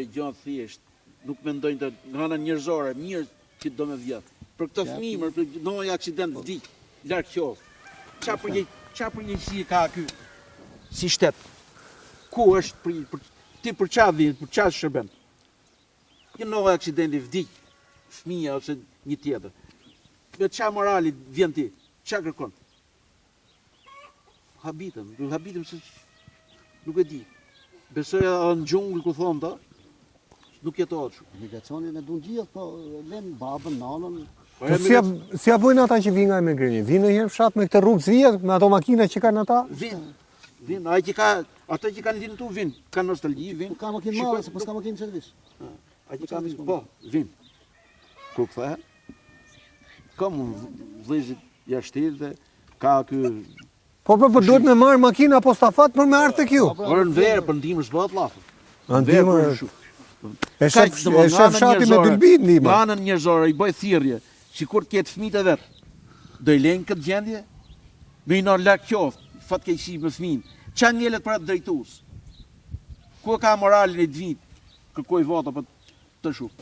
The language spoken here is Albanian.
e gjatë thjesht, nuk mendojnë të nga ana njerëzore, mirë që do me vjetë. Për këtë fëmijë, për ndonjë aksident vdik, larg qoftë. Qa përgjegjësi ka ky si shtet? Ku është ti për çfarë vjen, për çfarë shërben? Një ndonjë aksidenti vdik, fëmia ose një tjetër. Me çfarë morali vjen ti? Çfarë kërkon? Habitëm se nuk e di. Besoj në xhungël ku thon ta, nuk jetohet shumë. Migracionin e duan gjithë, po lën babën, nanën. Po si ja bojnë ata që vinë nga emigrimit? Vinë ndonjëherë në fshat me këtë rrugë zvijet, me ato makina që kanë ata? Vinë, ata që kanë vinë tu vinë, kanë nostalgji, vinë. Ka makinë madhe, se po s'ka makinë servis. Ata që kanë po, vinë. Kur kthehet, kam vëllezërit jashtë ka ky. Po duhet me marrë makina apo stafat për me ardhur tek ju. Por në verë për ndihmë s'bëhet llafë. Ndihmë. E shef fshati me dylbi ndihmë. Nga anën njerëzore i bëj thirrje, sikur të ketë fëmijët e vet. Do i lejnë këtë gjendje? Me i nërë larg qoftë, fatkeqësi me fëmin. Qa ngelet për atë drejtues? Ku ka moralin e dvit? Kërkoj vota për të shumë.